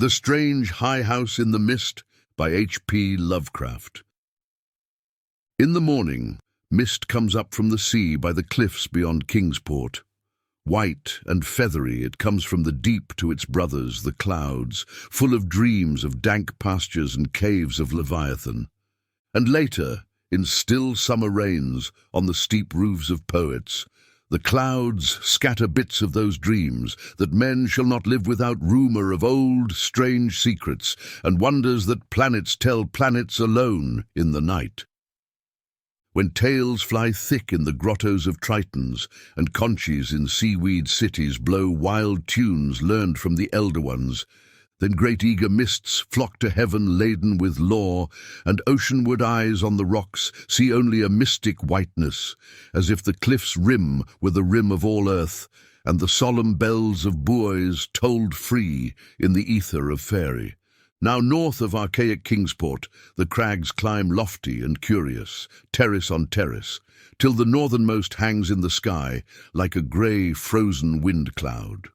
The Strange High House in the Mist by H.P. Lovecraft. In the morning, mist comes up from the sea by the cliffs beyond Kingsport. White and feathery, it comes from the deep to its brothers, the clouds, full of dreams of dank pastures and caves of leviathan. And later, in still summer rains, on the steep roofs of poets, the clouds scatter bits of those dreams, that men shall not live without rumour of old, strange secrets, and wonders that planets tell planets alone in the night. When tales fly thick in the grottoes of tritons, and conches in seaweed cities blow wild tunes learned from the elder ones, then great eager mists flock to heaven laden with lore, and oceanward eyes on the rocks see only a mystic whiteness, as if the cliff's rim were the rim of all earth, and the solemn bells of buoys tolled free in the aether of faery. Now north of archaic Kingsport, the crags climb lofty and curious, terrace on terrace, till the northernmost hangs in the sky like a grey, frozen wind cloud.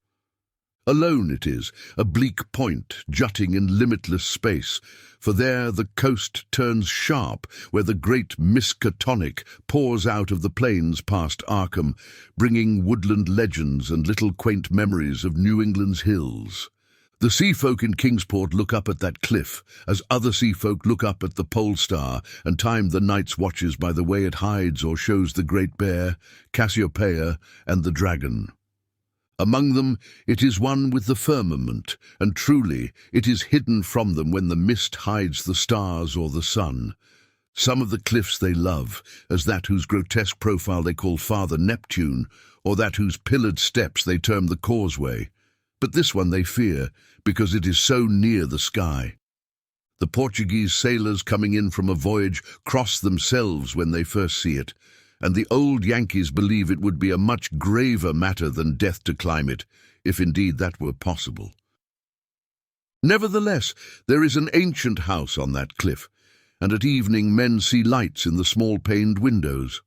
Alone it is, a bleak point jutting in limitless space, for there the coast turns sharp, where the great miskatonic pours out of the plains past Arkham, bringing woodland legends and little quaint memories of New England's hills. The sea folk in Kingsport look up at that cliff, as other sea folk look up at the pole star and time the night's watches by the way it hides or shows the Great Bear, Cassiopeia, and the dragon. Among them it is one with the firmament, and truly it is hidden from them when the mist hides the stars or the sun. Some of the cliffs they love, as that whose grotesque profile they call Father Neptune, or that whose pillared steps they term the causeway. But this one they fear, because it is so near the sky. The Portuguese sailors coming in from a voyage cross themselves when they first see it, and the old Yankees believe it would be a much graver matter than death to climb it, if indeed that were possible. Nevertheless, there is an ancient house on that cliff, and at evening men see lights in the small-paned windows.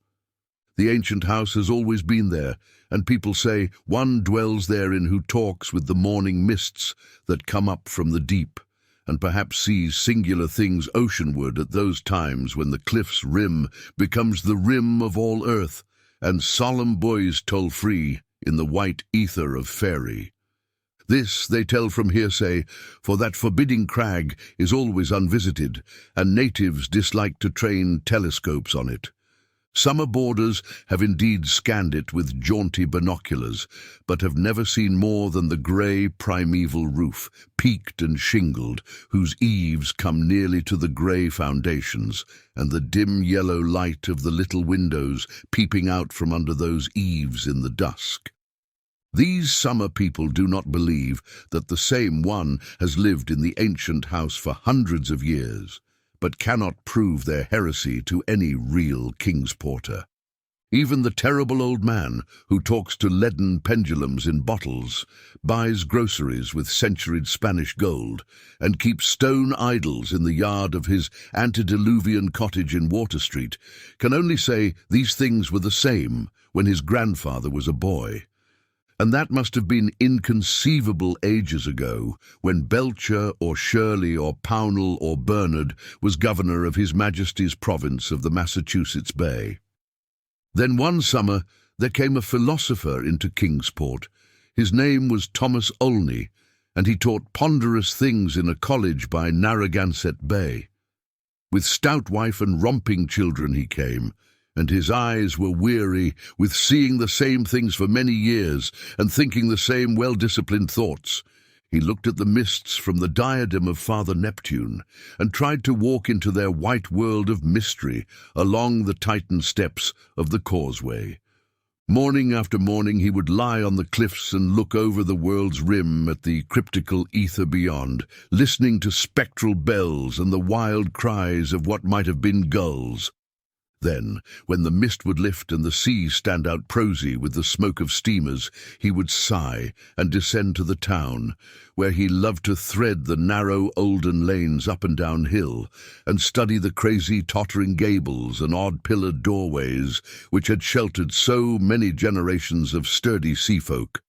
The ancient house has always been there, and people say one dwells therein who talks with the morning mists that come up from the deep, and perhaps sees singular things oceanward at those times when the cliff's rim becomes the rim of all earth, and solemn buoys toll free in the white aether of faery. This they tell from hearsay, for that forbidding crag is always unvisited, and natives dislike to train telescopes on it. Summer boarders have indeed scanned it with jaunty binoculars, but have never seen more than the grey primeval roof, peaked and shingled, whose eaves come nearly to the grey foundations, and the dim yellow light of the little windows peeping out from under those eaves in the dusk. These summer people do not believe that the same one has lived in the ancient house for hundreds of years, but cannot prove their heresy to any real Kingsporter. Even the terrible old man, who talks to leaden pendulums in bottles, buys groceries with centuried Spanish gold, and keeps stone idols in the yard of his antediluvian cottage in Water Street, can only say these things were the same when his grandfather was a boy. And that must have been inconceivable ages ago, when Belcher or Shirley or Pownall or Bernard was governor of His Majesty's province of the Massachusetts Bay. Then one summer there came a philosopher into Kingsport. His name was Thomas Olney, and he taught ponderous things in a college by Narragansett Bay. With stout wife and romping children he came, and his eyes were weary with seeing the same things for many years and thinking the same well-disciplined thoughts. He looked at the mists from the diadem of Father Neptune and tried to walk into their white world of mystery along the Titan steps of the causeway. Morning after morning he would lie on the cliffs and look over the world's rim at the cryptical ether beyond, listening to spectral bells and the wild cries of what might have been gulls. Then, when the mist would lift and the sea stand out prosy with the smoke of steamers, he would sigh and descend to the town, where he loved to thread the narrow olden lanes up and down hill, and study the crazy tottering gables and odd-pillared doorways which had sheltered so many generations of sturdy sea folk.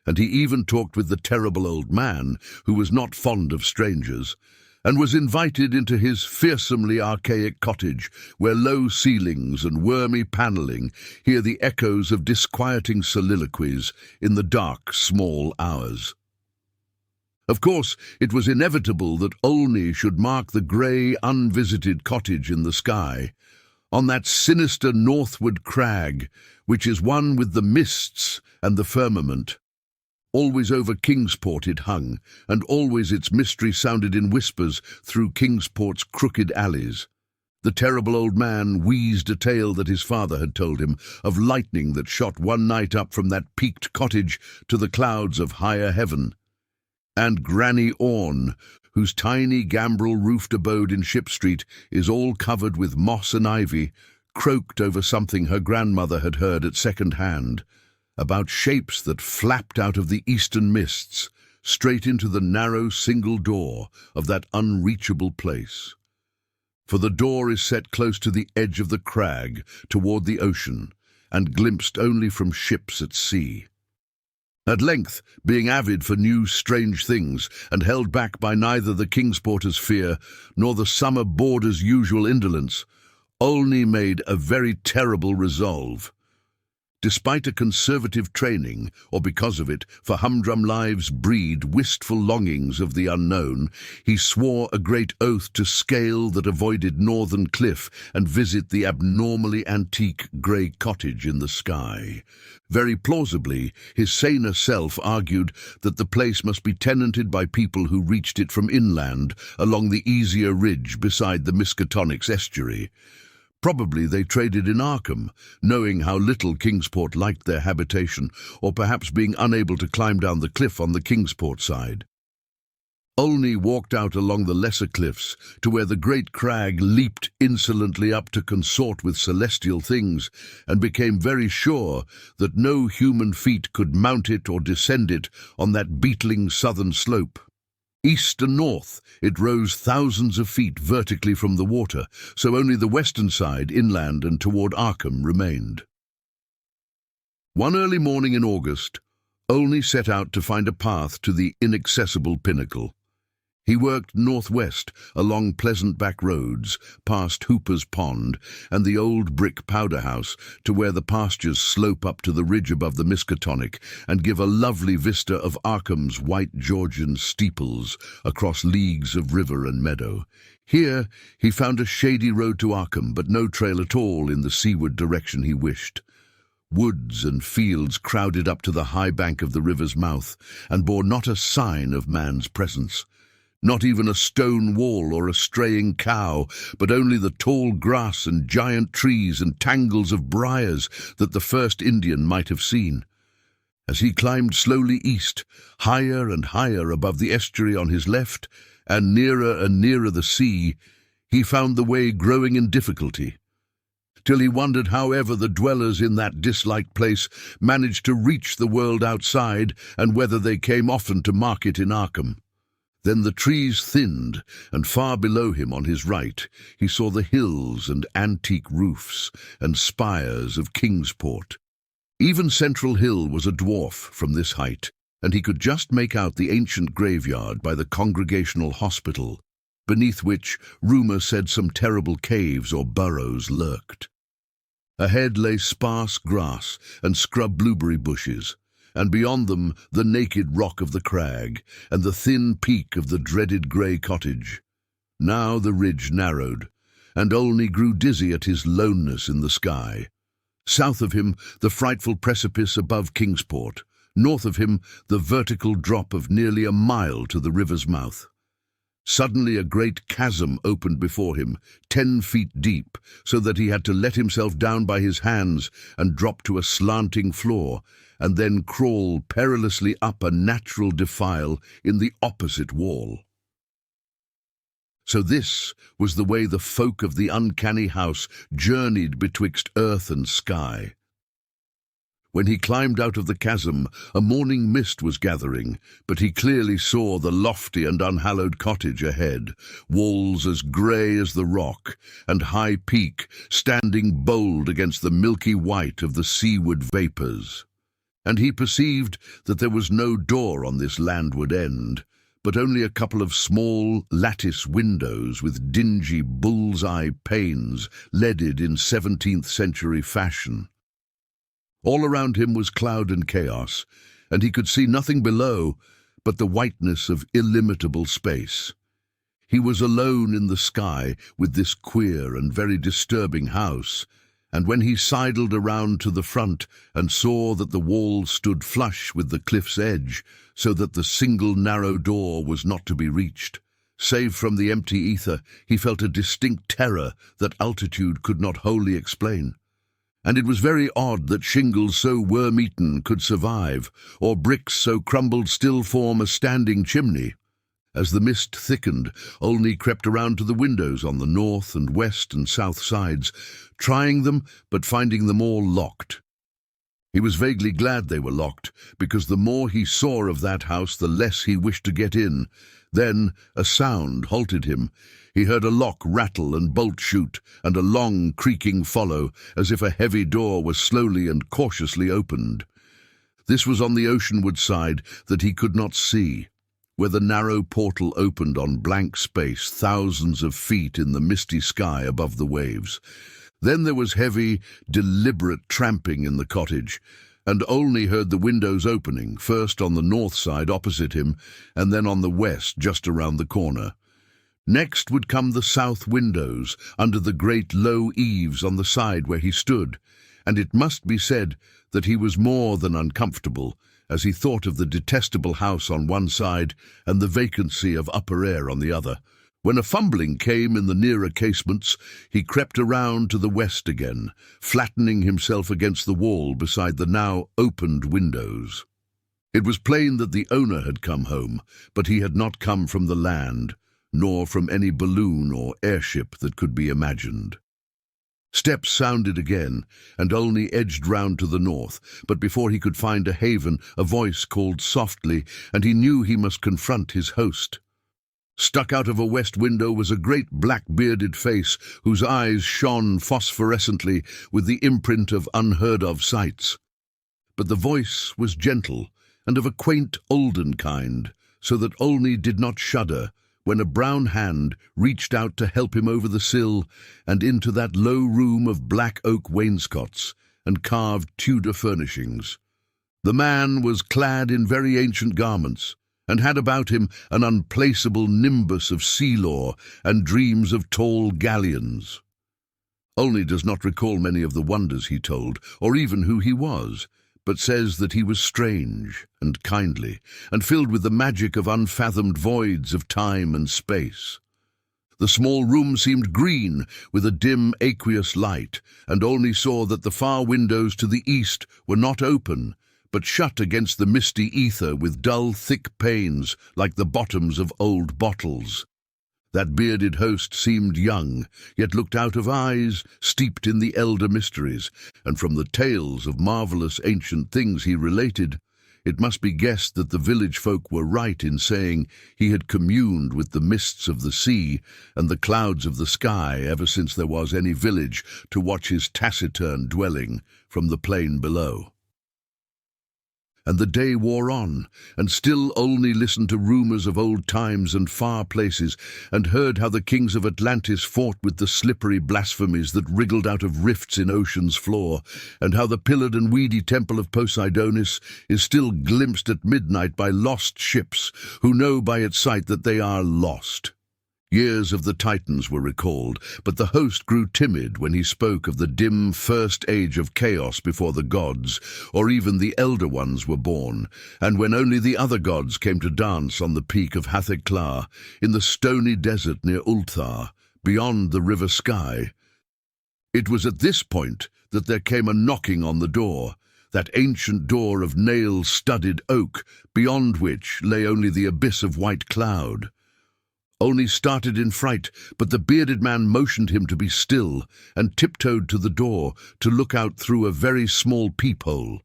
And he even talked with the terrible old man, who was not fond of strangers, and was invited into his fearsomely archaic cottage, where low ceilings and wormy panelling hear the echoes of disquieting soliloquies in the dark, small hours. Of course, it was inevitable that Olney should mark the grey, unvisited cottage in the sky, on that sinister northward crag, which is one with the mists and the firmament. Always over Kingsport it hung, and always its mystery sounded in whispers through Kingsport's crooked alleys. The terrible old man wheezed a tale that his father had told him, of lightning that shot one night up from that peaked cottage to the clouds of higher heaven. And Granny Orne, whose tiny gambrel-roofed abode in Ship Street is all covered with moss and ivy, croaked over something her grandmother had heard at second hand, about shapes that flapped out of the eastern mists, straight into the narrow single door of that unreachable place. For the door is set close to the edge of the crag, toward the ocean, and glimpsed only from ships at sea. At length, being avid for new strange things, and held back by neither the Kingsporter's fear nor the summer boarder's usual indolence, Olney made a very terrible resolve. Despite a conservative training, or because of it, for humdrum lives breed wistful longings of the unknown, he swore a great oath to scale that avoided northern cliff and visit the abnormally antique grey cottage in the sky. Very plausibly, his saner self argued that the place must be tenanted by people who reached it from inland along the easier ridge beside the Miskatonic's estuary. Probably they traded in Arkham, knowing how little Kingsport liked their habitation, or perhaps being unable to climb down the cliff on the Kingsport side. Olney walked out along the lesser cliffs to where the great crag leaped insolently up to consort with celestial things, and became very sure that no human feet could mount it or descend it on that beetling southern slope. East and north, it rose thousands of feet vertically from the water, so only the western side, inland and toward Arkham, remained. One early morning in August, Olney set out to find a path to the inaccessible pinnacle. He worked northwest along pleasant back roads, past Hooper's Pond and the old brick powder house, to where the pastures slope up to the ridge above the Miskatonic and give a lovely vista of Arkham's white Georgian steeples across leagues of river and meadow. Here he found a shady road to Arkham, but no trail at all in the seaward direction he wished. Woods and fields crowded up to the high bank of the river's mouth and bore not a sign of man's presence. Not even a stone wall or a straying cow, but only the tall grass and giant trees and tangles of briars that the first Indian might have seen. As he climbed slowly east, higher and higher above the estuary on his left, and nearer the sea, he found the way growing in difficulty, till he wondered how ever the dwellers in that disliked place managed to reach the world outside, and whether they came often to market in Arkham. Then the trees thinned, and far below him on his right he saw the hills and antique roofs and spires of Kingsport. Even Central Hill was a dwarf from this height, and he could just make out the ancient graveyard by the Congregational Hospital, beneath which rumour said some terrible caves or burrows lurked. Ahead lay sparse grass and scrub blueberry bushes, and beyond them the naked rock of the crag and the thin peak of the dreaded grey cottage. Now the ridge narrowed, and Olney grew dizzy at his loneness in the sky. South of him, the frightful precipice above Kingsport. North of him, the vertical drop of nearly a mile to the river's mouth. Suddenly a great chasm opened before him, 10 feet deep, so that he had to let himself down by his hands and drop to a slanting floor, and then crawl perilously up a natural defile in the opposite wall. So this was the way the folk of the uncanny house journeyed betwixt earth and sky. When he climbed out of the chasm, a morning mist was gathering, but he clearly saw the lofty and unhallowed cottage ahead, walls as grey as the rock, and high peak standing bold against the milky white of the seaward vapours. and he perceived that there was no door on this landward end, but only a couple of small lattice windows with dingy bull's-eye panes leaded in 17th century fashion. All around him was cloud and chaos, and he could see nothing below but the whiteness of illimitable space. He was alone in the sky with this queer and very disturbing house, and when he sidled around to the front and saw that the wall stood flush with the cliff's edge, so that the single narrow door was not to be reached, save from the empty ether, he felt a distinct terror that altitude could not wholly explain. And it was very odd that shingles so worm-eaten could survive, or bricks so crumbled still form a standing chimney. As the mist thickened, Olney crept around to the windows on the north and west and south sides, trying them but finding them all locked. He was vaguely glad they were locked, because the more he saw of that house, the less he wished to get in. Then a sound halted him. He heard a lock rattle and bolt shoot, and a long creaking follow, as if a heavy door was slowly and cautiously opened. This was on the oceanward side that he could not see, where the narrow portal opened on blank space thousands of feet in the misty sky above the waves. Then there was heavy, deliberate tramping in the cottage, and Olney heard the windows opening, first on the north side opposite him, and then on the west just around the corner. Next would come the south windows, under the great low eaves on the side where he stood, and it must be said that he was more than uncomfortable, as he thought of the detestable house on one side and the vacancy of upper air on the other. When a fumbling came in the nearer casements, he crept around to the west again, flattening himself against the wall beside the now opened windows. It was plain that the owner had come home, but he had not come from the land, nor from any balloon or airship that could be imagined. Steps sounded again, and Olney edged round to the north, but before he could find a haven, a voice called softly, and he knew he must confront his host. Stuck out of a west window was a great black-bearded face whose eyes shone phosphorescently with the imprint of unheard-of sights. But the voice was gentle and of a quaint olden kind, so that Olney did not shudder when a brown hand reached out to help him over the sill and into that low room of black oak wainscots and carved Tudor furnishings. The man was clad in very ancient garments, and had about him an unplaceable nimbus of sea lore and dreams of tall galleons. Olney does not recall many of the wonders he told, or even who he was, but says that he was strange and kindly, and filled with the magic of unfathomed voids of time and space. The small room seemed green, with a dim aqueous light, and Olney saw that the far windows to the east were not open, but shut against the misty ether with dull, thick panes like the bottoms of old bottles. That bearded host seemed young, yet looked out of eyes steeped in the elder mysteries, and from the tales of marvellous ancient things he related, it must be guessed that the village folk were right in saying he had communed with the mists of the sea and the clouds of the sky ever since there was any village to watch his taciturn dwelling from the plain below. And the day wore on, and still Olney listened to rumours of old times and far places, and heard how the kings of Atlantis fought with the slippery blasphemies that wriggled out of rifts in ocean's floor, and how the pillared and weedy temple of Poseidonis is still glimpsed at midnight by lost ships who know by its sight that they are lost. Years of the Tritons were recalled, but the host grew timid when he spoke of the dim first age of chaos before the gods, or even the elder ones were born, and when only the other gods came to dance on the peak of Hatheklar, in the stony desert near Ulthar, beyond the river Sky. It was at this point that there came a knocking on the door, that ancient door of nail-studded oak, beyond which lay only the abyss of white cloud. Olney started in fright, but the bearded man motioned him to be still, and tiptoed to the door to look out through a very small peephole.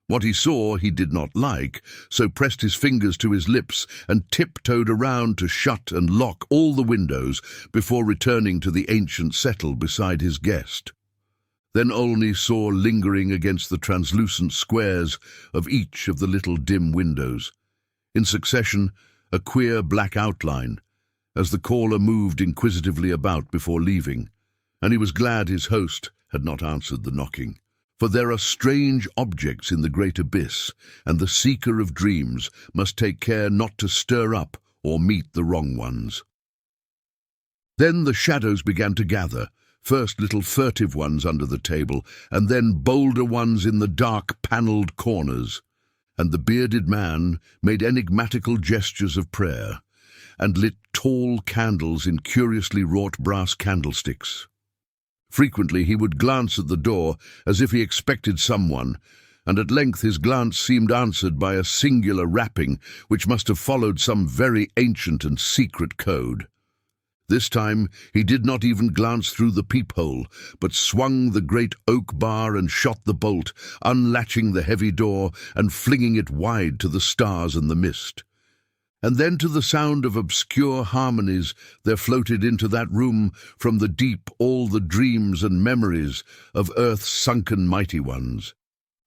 What he saw he did not like, so pressed his fingers to his lips and tiptoed around to shut and lock all the windows before returning to the ancient settle beside his guest. Then Olney saw lingering against the translucent squares of each of the little dim windows, in succession, a queer black outline, as the caller moved inquisitively about before leaving, and he was glad his host had not answered the knocking. For there are strange objects in the great abyss, and the seeker of dreams must take care not to stir up or meet the wrong ones. Then the shadows began to gather, first little furtive ones under the table, and then bolder ones in the dark panelled corners. And the bearded man made enigmatical gestures of prayer, and lit tall candles in curiously wrought brass candlesticks. Frequently he would glance at the door as if he expected someone, and at length his glance seemed answered by a singular rapping which must have followed some very ancient and secret code. This time he did not even glance through the peephole, but swung the great oak bar and shot the bolt, unlatching the heavy door and flinging it wide to the stars and the mist. And then to the sound of obscure harmonies there floated into that room from the deep all the dreams and memories of earth's sunken mighty ones.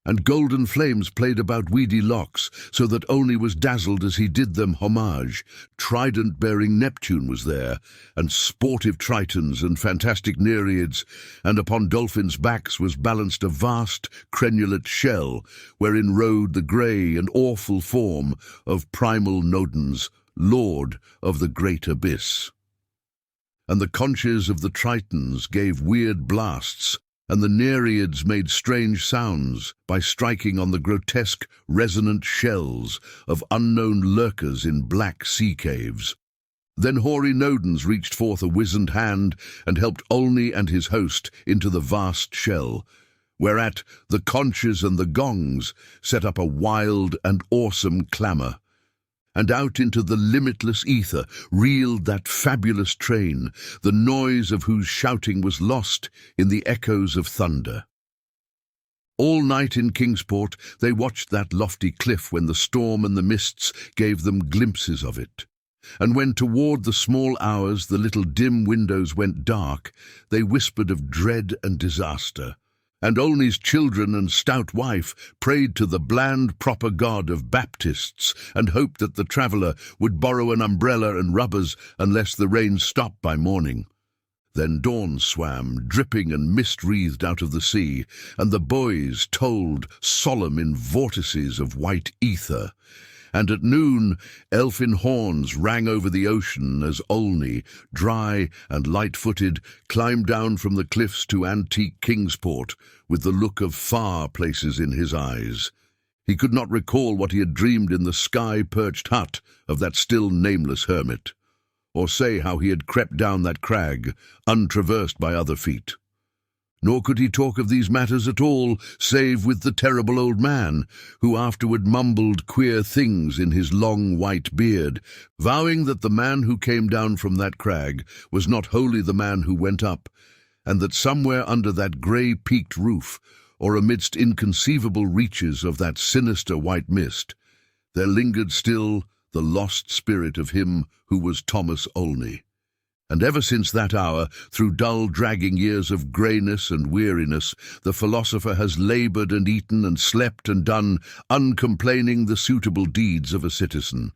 And golden flames played about weedy locks, so that Olney was dazzled as he did them homage. Trident-bearing Neptune was there, and sportive tritons and fantastic nereids, and upon dolphins' backs was balanced a vast crenulate shell, wherein rode the grey and awful form of primal Nodens, lord of the great abyss. And the conches of the tritons gave weird blasts, and the nereids made strange sounds by striking on the grotesque, resonant shells of unknown lurkers in black sea caves. Then hoary Nodens reached forth a wizened hand and helped Olney and his host into the vast shell, whereat the conches and the gongs set up a wild and awesome clamour. And out into the limitless ether reeled that fabulous train, the noise of whose shouting was lost in the echoes of thunder. All night in Kingsport they watched that lofty cliff when the storm and the mists gave them glimpses of it. And when toward the small hours the little dim windows went dark, they whispered of dread and disaster. And Olney's children and stout wife prayed to the bland proper god of Baptists and hoped that the traveller would borrow an umbrella and rubbers unless the rain stopped by morning. Then dawn swam, dripping and mist-wreathed out of the sea, and the buoys tolled, solemn in vortices of white aether. And at noon elfin horns rang over the ocean as Olney, dry and light-footed, climbed down from the cliffs to antique Kingsport with the look of far places in his eyes. He could not recall what he had dreamed in the sky-perched hut of that still nameless hermit, or say how he had crept down that crag, untraversed by other feet. Nor could he talk of these matters at all, save with the terrible old man, who afterward mumbled queer things in his long white beard, vowing that the man who came down from that crag was not wholly the man who went up, and that somewhere under that grey-peaked roof, or amidst inconceivable reaches of that sinister white mist, there lingered still the lost spirit of him who was Thomas Olney. And ever since that hour, through dull dragging years of greyness and weariness, the philosopher has laboured and eaten and slept and done, uncomplaining the suitable deeds of a citizen.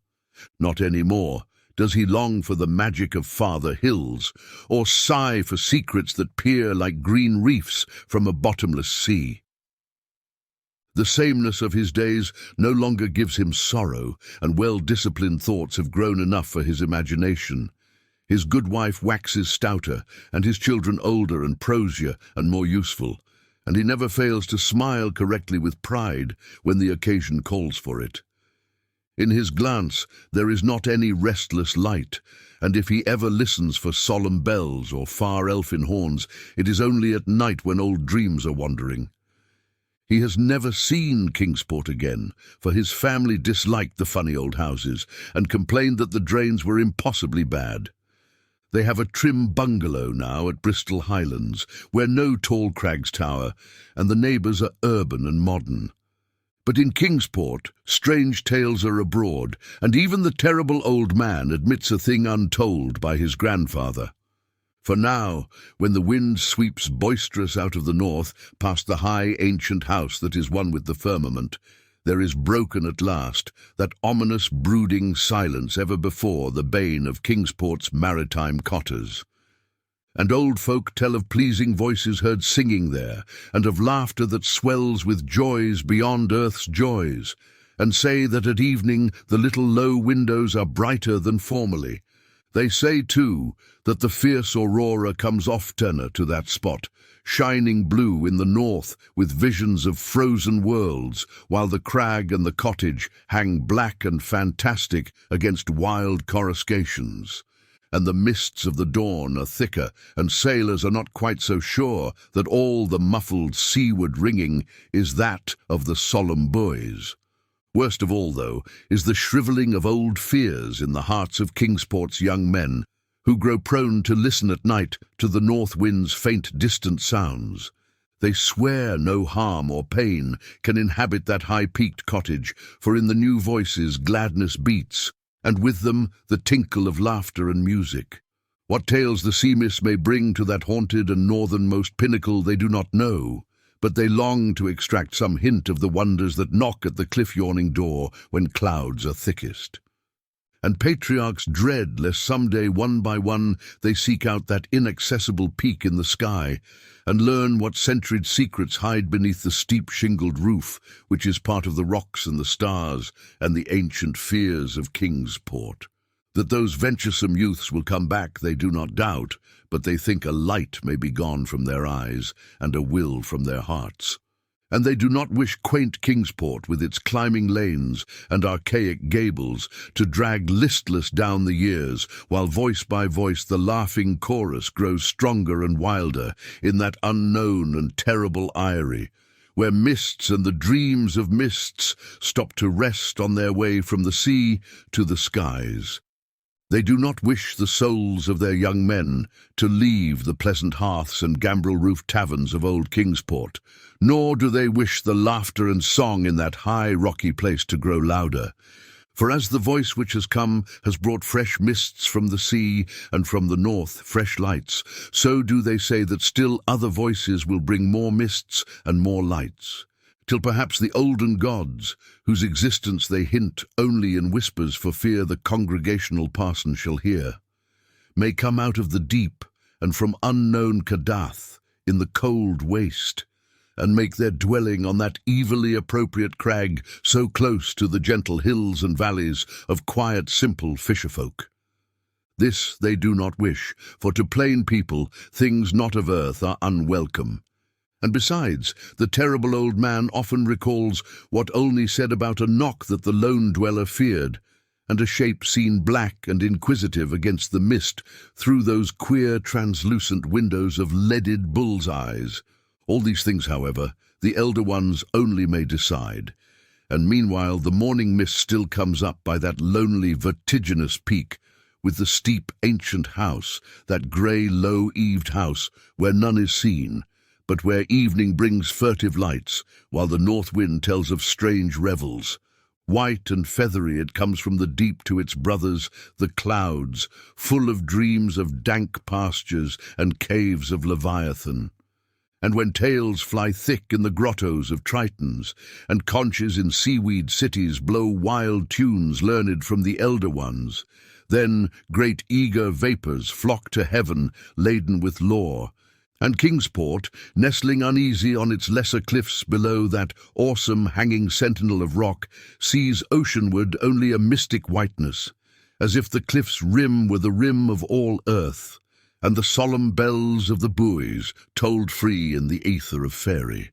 Not any more does he long for the magic of farther hills, or sigh for secrets that peer like green reefs from a bottomless sea. The sameness of his days no longer gives him sorrow, and well-disciplined thoughts have grown enough for his imagination. His good wife waxes stouter, and his children older and prosier and more useful, and he never fails to smile correctly with pride when the occasion calls for it. In his glance there is not any restless light, and if he ever listens for solemn bells or far elfin horns, it is only at night when old dreams are wandering. He has never seen Kingsport again, for his family disliked the funny old houses and complained that the drains were impossibly bad. They have a trim bungalow now at Bristol Highlands, where no tall crags tower, and the neighbours are urban and modern. But in Kingsport, strange tales are abroad, and even the terrible old man admits a thing untold by his grandfather. For now, when the wind sweeps boisterous out of the north, past the high ancient house that is one with the firmament, there is broken at last that ominous brooding silence ever before the bane of Kingsport's maritime cotters. And old folk tell of pleasing voices heard singing there, and of laughter that swells with joys beyond earth's joys, and say that at evening the little low windows are brighter than formerly. They say, too, that the fierce aurora comes oftener to that spot, shining blue in the north with visions of frozen worlds, while the crag and the cottage hang black and fantastic against wild coruscations. And the mists of the dawn are thicker, and sailors are not quite so sure that all the muffled seaward ringing is that of the solemn buoys. Worst of all, though, is the shrivelling of old fears in the hearts of Kingsport's young men, who grow prone to listen at night to the north wind's faint distant sounds. They swear no harm or pain can inhabit that high-peaked cottage, for in the new voices gladness beats, and with them the tinkle of laughter and music. What tales the sea mists may bring to that haunted and northernmost pinnacle they do not know, but they long to extract some hint of the wonders that knock at the cliff-yawning door when clouds are thickest. And patriarchs dread lest someday, one by one, they seek out that inaccessible peak in the sky, and learn what centuried secrets hide beneath the steep shingled roof, which is part of the rocks and the stars and the ancient fears of Kingsport. That those venturesome youths will come back they do not doubt, but they think a light may be gone from their eyes and a will from their hearts. And they do not wish quaint Kingsport with its climbing lanes and archaic gables to drag listless down the years, while voice by voice the laughing chorus grows stronger and wilder in that unknown and terrible eyrie, where mists and the dreams of mists stop to rest on their way from the sea to the skies. They do not wish the souls of their young men to leave the pleasant hearths and gambrel-roofed taverns of old Kingsport, nor do they wish the laughter and song in that high rocky place to grow louder. For as the voice which has come has brought fresh mists from the sea, and from the north fresh lights, so do they say that still other voices will bring more mists and more lights, till perhaps the olden gods, whose existence they hint only in whispers for fear the congregational parson shall hear, may come out of the deep and from unknown Kadath in the cold waste, and make their dwelling on that evilly appropriate crag so close to the gentle hills and valleys of quiet, simple fisherfolk. This they do not wish, for to plain people things not of earth are unwelcome. And besides, the terrible old man often recalls what Olney said about a knock that the lone dweller feared, and a shape seen black and inquisitive against the mist through those queer translucent windows of leaded bull's eyes. All these things, however, the elder ones only may decide, and meanwhile the morning mist still comes up by that lonely vertiginous peak, with the steep ancient house, that grey low-eaved house where none is seen, but where evening brings furtive lights, while the north wind tells of strange revels. White and feathery it comes from the deep to its brothers, the clouds, full of dreams of dank pastures and caves of leviathan. And when tales fly thick in the grottoes of tritons, and conches in seaweed cities blow wild tunes learned from the elder ones, then great eager vapours flock to heaven laden with lore, and Kingsport, nestling uneasy on its lesser cliffs below that awesome hanging sentinel of rock, sees oceanward only a mystic whiteness, as if the cliff's rim were the rim of all earth, and the solemn bells of the buoys tolled free in the aether of faery.